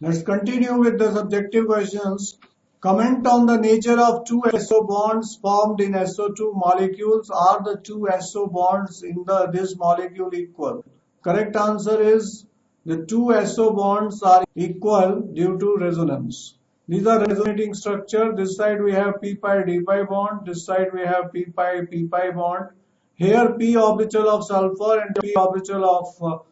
Let's continue with the subjective questions. Comment on the nature of two SO bonds formed in SO2 molecules. Are the two SO bonds in this molecule equal? Correct answer is the two SO bonds are equal due to resonance. These are resonating structure. This side we have p pi d pi bond. This side we have p pi bond. Here p orbital of sulfur and p orbital of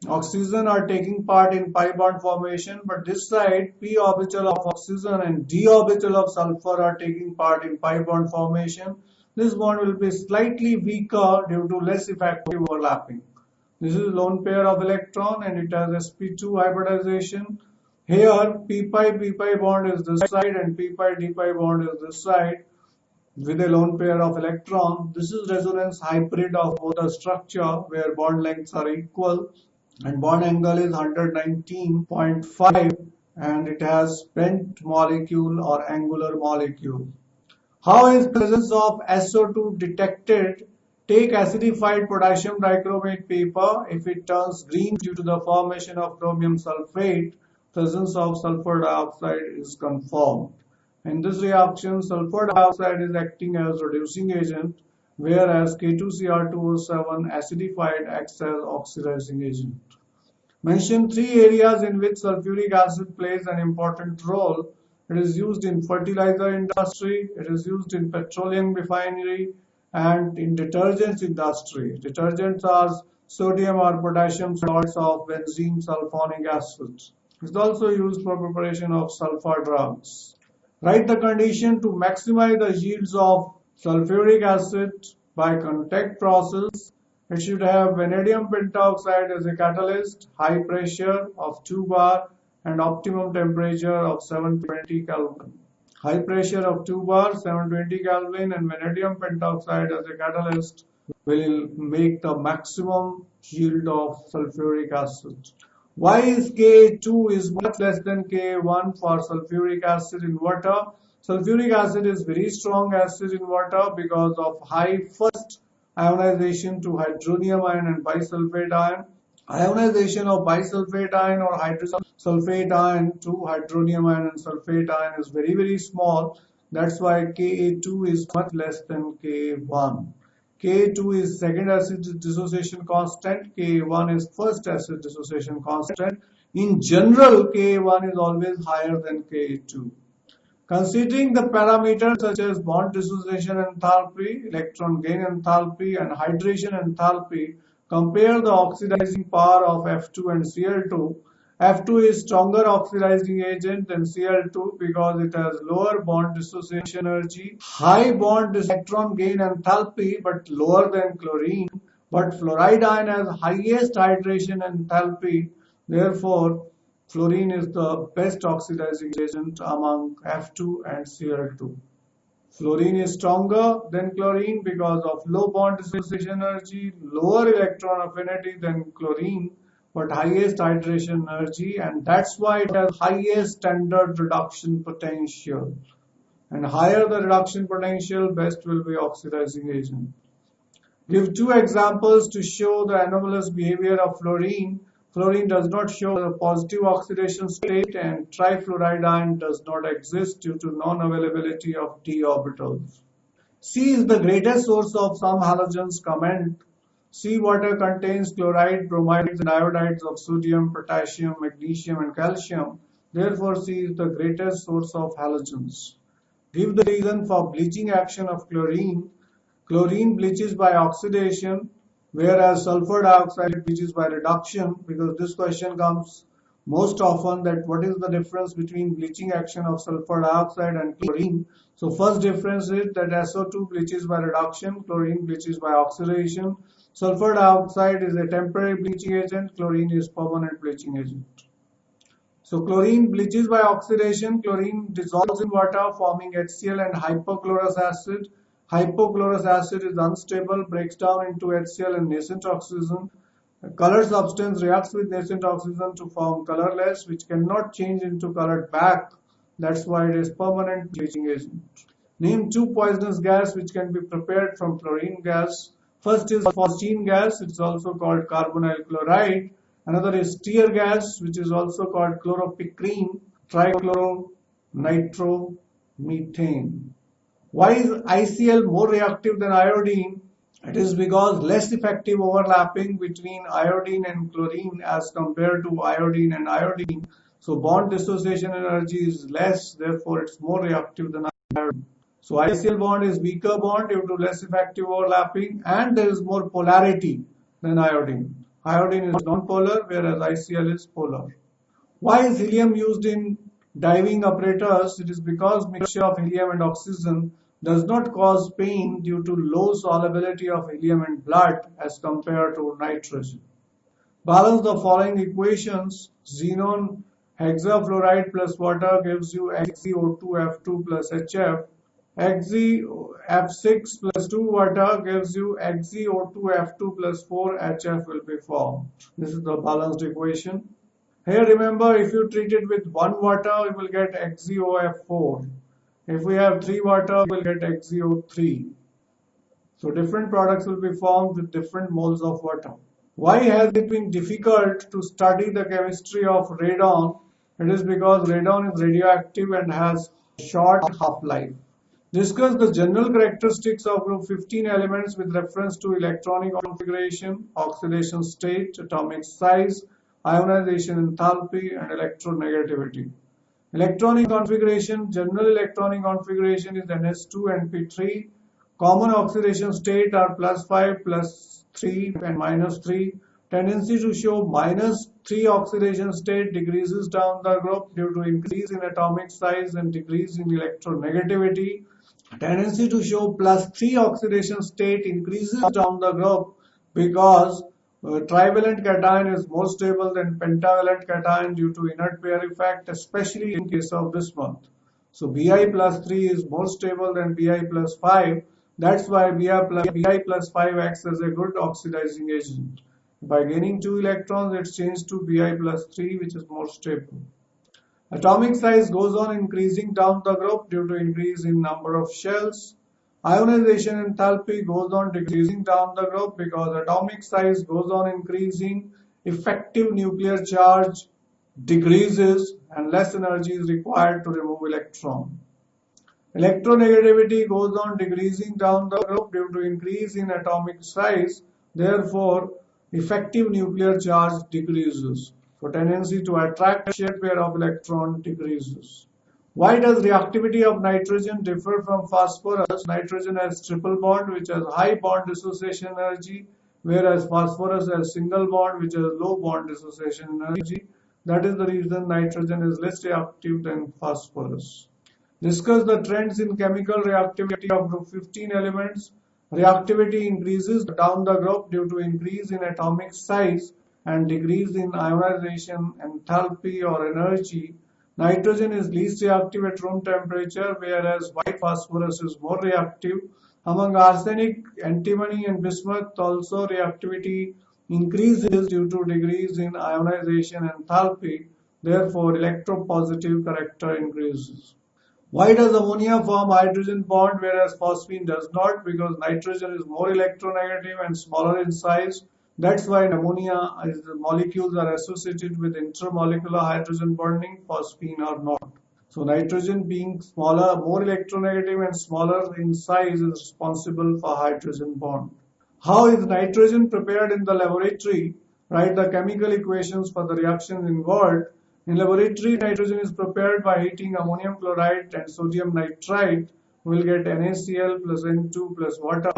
oxygen are taking part in pi bond formation, but this side p orbital of oxygen and d orbital of sulfur are taking part in pi bond formation. This bond will be slightly weaker due to less effective overlapping. This is lone pair of electron and it has sp2 hybridization. Here p pi bond is this side and p d pi bond is this side with a lone pair of electron. This is resonance hybrid of both the structure where bond lengths are equal and bond angle is 119.5 and it has bent molecule or angular molecule. How is presence of SO2 detected? Take acidified potassium dichromate paper. If it turns green due to the formation of chromium sulfate, presence of sulfur dioxide is confirmed. In this reaction, sulfur dioxide is acting as reducing agent, whereas K2Cr2O7 acidified acts as oxidizing agent. Mention three areas in which sulfuric acid plays an important role. It is used in fertilizer industry, it is used in petroleum refinery, and in detergents industry. Detergents are sodium or potassium salts of benzene sulfonic acid. It is also used for preparation of sulfur drugs. Write the condition to maximize the yields of sulfuric acid by contact process. It should have vanadium pentoxide as a catalyst, high pressure of 2 bar and optimum temperature of 720 Kelvin. High pressure of 2 bar, 720 Kelvin and vanadium pentoxide as a catalyst will make the maximum yield of sulfuric acid. Why is Ka2 is much less than Ka1 for sulfuric acid in water? Sulfuric acid is very strong acid in water because of high first ionization to hydronium ion and bisulfate ion. Ionization of bisulfate ion or hydrogen sulfate ion to hydronium ion and sulfate ion is very small. That's why Ka2 is much less than Ka1. Ka2 is second acid dissociation constant. Ka1 is first acid dissociation constant. In general, Ka1 is always higher than Ka2. Considering the parameters such as bond dissociation enthalpy, electron gain enthalpy, and hydration enthalpy, compare the oxidizing power of F2 and Cl2. F2 is stronger oxidizing agent than Cl2 because it has lower bond dissociation energy, high bond electron gain enthalpy but lower than chlorine, but fluoride ion has highest hydration enthalpy. Therefore, fluorine is the best oxidizing agent among F2 and Cl2. Fluorine is stronger than chlorine because of low bond dissociation energy, lower electron affinity than chlorine, but highest hydration energy, and that's why it has highest standard reduction potential. And higher the reduction potential, best will be oxidizing agent. Give two examples to show the anomalous behavior of fluorine. Fluorine does not show a positive oxidation state and trifluoride ion does not exist due to non-availability of d orbitals. C is the greatest source of some halogens. Comment. Sea water contains chloride, bromides and iodides of sodium, potassium, magnesium and calcium. Therefore, C is the greatest source of halogens. Give the reason for bleaching action of chlorine. Chlorine bleaches by oxidation, whereas sulfur dioxide bleaches by reduction, because this question comes most often that what is the difference between bleaching action of sulfur dioxide and chlorine. So first difference is that SO2 bleaches by reduction, chlorine bleaches by oxidation. Sulfur dioxide is a temporary bleaching agent, chlorine is permanent bleaching agent. So chlorine bleaches by oxidation, chlorine dissolves in water forming HCl and hypochlorous acid. Hypochlorous acid is unstable, breaks down into HCl and nascent oxygen. A colored substance reacts with nascent oxygen to form colorless, which cannot change into colored back. That's why it is permanent bleaching agent. Name two poisonous gas which can be prepared from fluorine gas. First is phosgene gas. It's also called carbonyl chloride. Another is tear gas, which is also called chloropicrin, trichloronitromethane. Why is ICl more reactive than iodine? It is because less effective overlapping between iodine and chlorine as compared to iodine and iodine. So bond dissociation energy is less, therefore it's more reactive than iodine. So ICl bond is weaker bond due to less effective overlapping, and there is more polarity than iodine. Iodine is non-polar, whereas ICl is polar. Why is helium used in diving apparatus? It is because mixture of helium and oxygen does not cause pain due to low solubility of helium in blood as compared to nitrogen. Balance the following equations. Xenon hexafluoride plus water gives you XeO2F2 plus HF. XeF6 plus 2 water gives you XeO2F2 plus 4 HF will be formed. This is the balanced equation. Here remember, if you treat it with 1 water, you will get XeOF4. If we have 3 water, we will get XeO3. So different products will be formed with different moles of water. Why has it been difficult to study the chemistry of radon? It is because radon is radioactive and has short half-life. Discuss the general characteristics of group 15 elements with reference to electronic configuration, oxidation state, atomic size, ionization enthalpy, and electronegativity. Electronic configuration. General electronic configuration is NS2 and P3. Common oxidation state are +5, +3, and -3. Tendency to show -3 oxidation state decreases down the group due to increase in atomic size and decrease in electronegativity. Tendency to show +3 oxidation state increases down the group because trivalent cation is more stable than pentavalent cation due to inert pair effect, especially in case of bismuth. So Bi +3 is more stable than Bi +5. That's why Bi +5 acts as a good oxidizing agent. By gaining 2 electrons, it's changed to Bi +3, which is more stable. Atomic size goes on increasing down the group due to increase in number of shells. Ionization enthalpy goes on decreasing down the group because atomic size goes on increasing, effective nuclear charge decreases, and less energy is required to remove electron. Electronegativity goes on decreasing down the group due to increase in atomic size, therefore effective nuclear charge decreases. So tendency to attract shared pair of electron decreases. Why does reactivity of nitrogen differ from phosphorus? Nitrogen has triple bond which has high bond dissociation energy, whereas phosphorus has single bond which has low bond dissociation energy. That is the reason nitrogen is less reactive than phosphorus. Discuss the trends in chemical reactivity of group 15 elements. Reactivity increases down the group due to increase in atomic size and decrease in ionization enthalpy or energy. Nitrogen is least reactive at room temperature, whereas white phosphorus is more reactive. Among arsenic, antimony, and bismuth, also reactivity increases due to decrease in ionization enthalpy. Therefore, electropositive character increases. Why does ammonia form hydrogen bond whereas phosphine does not? Because nitrogen is more electronegative and smaller in size. That's why in ammonia the molecules are associated with intermolecular hydrogen bonding, phosphine are not. So nitrogen being smaller, more electronegative and smaller in size is responsible for hydrogen bond. How is nitrogen prepared in the laboratory? Write the chemical equations for the reactions involved. In laboratory, nitrogen is prepared by heating ammonium chloride and sodium nitrite. We will get NaCl plus N2 plus water.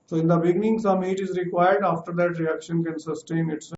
So in the beginning, some heat is required. After that, reaction can sustain itself.